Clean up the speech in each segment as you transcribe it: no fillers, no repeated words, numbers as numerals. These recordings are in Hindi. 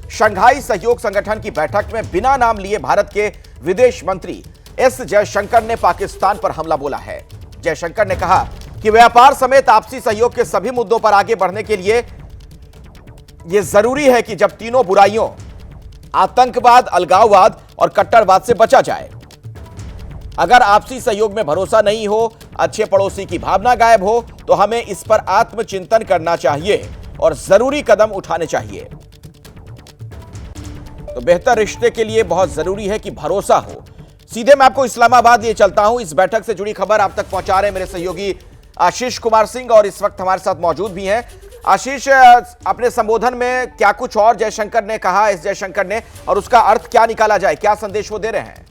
शंघाई सहयोग संगठन की बैठक में बिना नाम लिए भारत के विदेश मंत्री एस जयशंकर ने पाकिस्तान पर हमला बोला है। जयशंकर ने कहा कि व्यापार समेत आपसी सहयोग के सभी मुद्दों पर आगे बढ़ने के लिए यह जरूरी है कि जब तीनों बुराइयों आतंकवाद, अलगाववाद और कट्टरवाद से बचा जाए। अगर आपसी सहयोग में भरोसा नहीं हो, अच्छे पड़ोसी की भावना गायब हो, तो हमें इस पर आत्मचिंतन करना चाहिए और जरूरी कदम उठाने चाहिए। तो बेहतर रिश्ते के लिए बहुत जरूरी है कि भरोसा हो। सीधे मैं आपको इस्लामाबाद लिए चलता हूं। इस बैठक से जुड़ी खबर आप तक पहुंचा रहे मेरे सहयोगी आशीष कुमार सिंह और इस वक्त हमारे साथ मौजूद भी हैं। आशीष, अपने संबोधन में क्या कुछ और जयशंकर ने कहा, एस जयशंकर ने, और उसका अर्थ क्या निकाला जाए, क्या संदेश वो दे रहे हैं?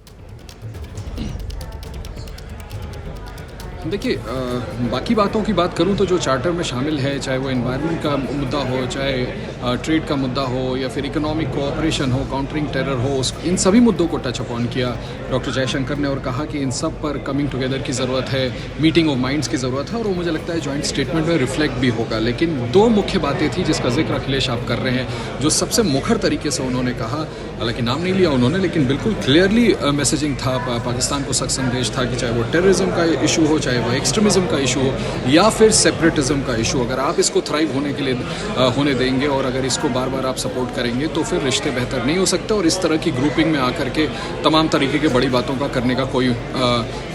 देखिए, बाकी बातों की बात करूं तो जो चार्टर में शामिल है, चाहे वो एनवायरनमेंट का मुद्दा हो, चाहे ट्रेड का मुद्दा हो, या फिर इकोनॉमिक कोऑपरेशन हो, काउंटरिंग टेरर हो, इन सभी मुद्दों को टच अपॉन किया डॉक्टर जयशंकर ने और कहा कि इन सब पर कमिंग टुगेदर की ज़रूरत है, मीटिंग ऑफ माइंड्स की ज़रूरत है, और वो मुझे लगता है जॉइंट स्टेटमेंट में रिफ्लेक्ट भी होगा। लेकिन दो मुख्य बातें थी जिसका जिक्र अखिलेश आप कर रहे हैं, जो सबसे मुखर तरीके से उन्होंने कहा, हालांकि नाम नहीं लिया उन्होंने, लेकिन बिल्कुल क्लियरली मैसेजिंग था, पाकिस्तान को सख्त संदेश था कि चाहे वो टेररिज्म का इशू हो, चाहे वो एक्सट्रीमिज्म का इशू हो, या फिर सेपरेटिज्म का इशू, अगर आप इसको थ्राइव होने के लिए होने देंगे और अगर इसको बार बार आप सपोर्ट करेंगे तो फिर रिश्ते बेहतर नहीं हो सकते, और इस तरह की ग्रुपिंग में आकर के तमाम तरीके के बड़ी बातों का करने का कोई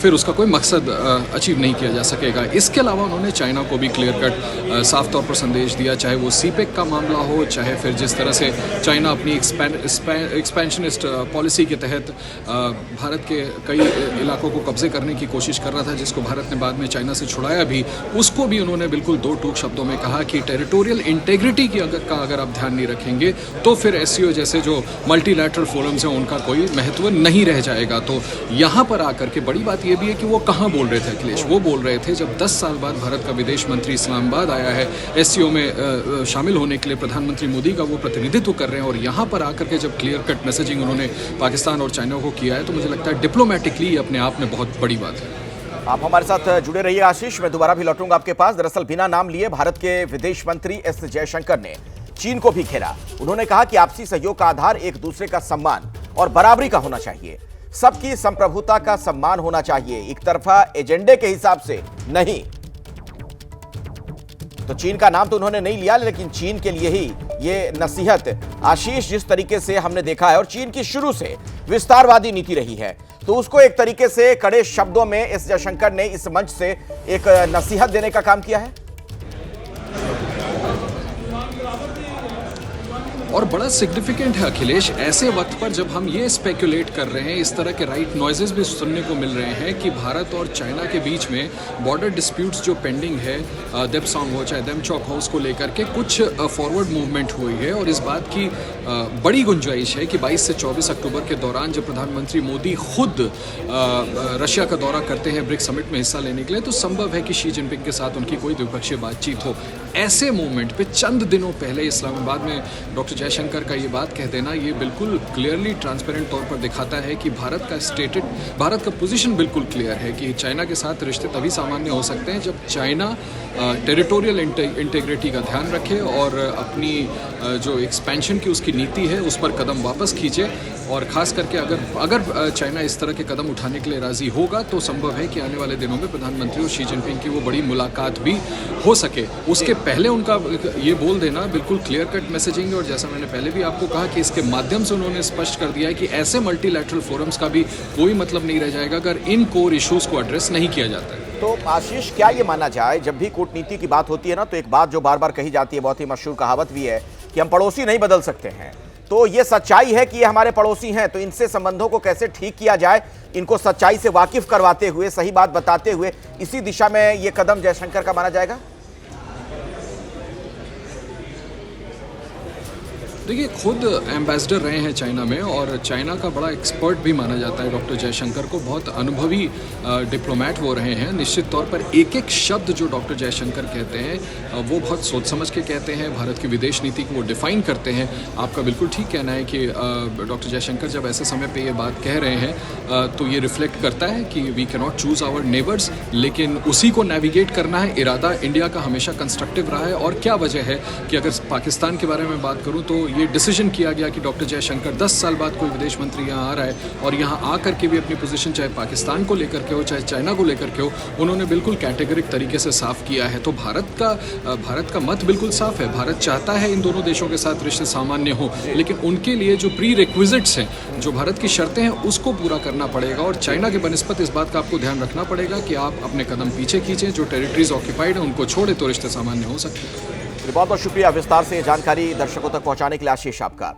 फिर उसका कोई मकसद अचीव नहीं किया जा सकेगा। इसके अलावा उन्होंने चाइना को भी क्लियर कट साफ तौर पर संदेश दिया, चाहे वो सीपेक का मामला हो, चाहे फिर जिस तरह से चाइना अपनी एक्सपेंशनिस्ट पॉलिसी के तहत भारत के कई इलाकों को कब्जे करने की कोशिश कर रहा था, जिसको भारत ने बाद में चाइना से छुड़ाया भी, उसको भी उन्होंने बिल्कुल दो टूक शब्दों में कहा कि टेरिटोरियल इंटेग्रिटी की अगर आप ध्यान नहीं रखेंगे तो फिर एससीओ जैसे जो मल्टीलैटरल फोरम्स हैं उनका कोई महत्व नहीं रह जाएगा। तो यहाँ पर आकर के बड़ी बात यह भी है कि वो कहाँ बोल रहे थे अखिलेश, वो बोल रहे थे जब 10 साल बाद भारत का विदेश मंत्री इस्लामाबाद आया है, एससीओ में शामिल होने के लिए प्रधानमंत्री मोदी का वो प्रतिनिधित्व कर रहे हैं, और यहाँ पर आकर के जब क्लियर कट मैसेजिंग उन्होंने पाकिस्तान और चाइना को किया है, तो मुझे लगता है डिप्लोमेटिकली अपने आप में बहुत बड़ी बात है। आप हमारे साथ जुड़े रहिए आशीष, मैं दोबारा भी लौटूंगा आपके पास। दरअसल बिना नाम लिए भारत के विदेश मंत्री एस जयशंकर ने चीन को भी घेरा। उन्होंने कहा कि आपसी सहयोग का आधार एक दूसरे का सम्मान और बराबरी का होना चाहिए, सबकी संप्रभुता का सम्मान होना चाहिए, एक तरफा एजेंडे के हिसाब से नहीं। तो चीन का नाम तो उन्होंने नहीं लिया, लेकिन चीन के लिए ही ये नसीहत। आशीष, जिस तरीके से हमने देखा है और चीन की शुरू से विस्तारवादी नीति रही है, तो उसको एक तरीके से कड़े शब्दों में एस जयशंकर ने इस मंच से एक नसीहत देने का काम किया है। और बड़ा सिग्निफिकेंट है अखिलेश, ऐसे वक्त पर जब हम ये स्पेकुलेट कर रहे हैं, इस तरह के राइट नॉइजेस भी सुनने को मिल रहे हैं कि भारत और चाइना के बीच में बॉर्डर डिस्प्यूट्स जो पेंडिंग है, देपसोंग हो चाहे देमचौक हो, उसको लेकर के कुछ फॉरवर्ड मूवमेंट हुई है, और इस बात की बड़ी गुंजाइश है कि 22 से 24 अक्टूबर के दौरान जब प्रधानमंत्री मोदी खुद रशिया का दौरा करते हैं ब्रिक्स समिट में हिस्सा लेने के लिए, तो संभव है कि शी जिनपिंग के साथ उनकी कोई द्विपक्षीय बातचीत हो। ऐसे मूवमेंट पे चंद दिनों पहले इस्लामाबाद में डॉक्टर जयशंकर का ये बात कह देना, ये बिल्कुल क्लियरली ट्रांसपेरेंट तौर पर दिखाता है कि भारत का पोजीशन बिल्कुल क्लियर है कि चाइना के साथ रिश्ते तभी सामान्य हो सकते हैं जब चाइना टेरिटोरियल इंटेग्रिटी का ध्यान रखे और अपनी जो एक्सपेंशन की उसकी नीति है उस पर कदम वापस खींचे, और ख़ास करके अगर चाइना इस तरह के कदम उठाने के लिए राज़ी होगा तो संभव है कि आने वाले दिनों में प्रधानमंत्री और शी जिनपिंग की वो बड़ी मुलाकात भी हो सके। उसके पहले उनका ये बोल देना बिल्कुल क्लियर कट मैसेजिंग है, और जैसा मैंने पहले भी आपको कहा कि इसके माध्यम से उन्होंने स्पष्ट कर दिया है कि ऐसे मल्टीलैटरल फोरम्स का भी कोई मतलब नहीं रह जाएगा अगर इन कोर इशूज़ को एड्रेस नहीं किया जाता है। तो आशीष, क्या ये माना जाए, जब भी कूटनीति की बात होती है ना, तो एक बात जो बार बार कही जाती है, बहुत ही मशहूर कहावत भी है कि हम पड़ोसी नहीं बदल सकते हैं, तो ये सच्चाई है कि ये हमारे पड़ोसी हैं, तो इनसे संबंधों को कैसे ठीक किया जाए, इनको सच्चाई से वाकिफ करवाते हुए, सही बात बताते हुए, इसी दिशा में ये कदम जयशंकर का माना जाएगा। देखिए, खुद एम्बेसडर रहे हैं चाइना में, और चाइना का बड़ा एक्सपर्ट भी माना जाता है डॉक्टर जयशंकर को, बहुत अनुभवी डिप्लोमेट वो रहे हैं। निश्चित तौर पर एक एक शब्द जो डॉक्टर जयशंकर कहते हैं वो बहुत सोच समझ के कहते हैं, भारत की विदेश नीति को वो डिफ़ाइन करते हैं। आपका बिल्कुल ठीक कहना है कि डॉक्टर जयशंकर जब ऐसे समय पे ये बात कह रहे हैं तो ये रिफ्लेक्ट करता है कि we can not choose our neighbours, लेकिन उसी को नेविगेट करना है। इरादा इंडिया का हमेशा कंस्ट्रक्टिव रहा है, और क्या वजह है कि अगर पाकिस्तान के बारे में बात करूँ तो ये डिसीजन किया गया कि डॉक्टर जयशंकर 10 साल बाद कोई विदेश मंत्री यहाँ आ रहा है और यहाँ आकर के भी अपनी पोजीशन चाहे पाकिस्तान को लेकर के हो चाहे चाइना को लेकर के हो, उन्होंने बिल्कुल कैटेगरिक तरीके से साफ किया है। तो भारत का मत बिल्कुल साफ है। भारत चाहता है इन दोनों देशों के साथ रिश्ते सामान्य हो, लेकिन उनके लिए जो प्री रिक्विजिट्स हैं, जो भारत की शर्तें हैं, उसको पूरा करना पड़ेगा। और चाइना के बनिस्बत इस बात का आपको ध्यान रखना पड़ेगा कि आप अपने कदम पीछे खींचें, जो टेरिटरीज ऑक्यूपाइड हैं उनको छोड़े तो रिश्ते सामान्य हो सकते हैं। बहुत बहुत शुक्रिया विस्तार से जानकारी दर्शकों तक पहुंचाने के लिए आशीष आपका।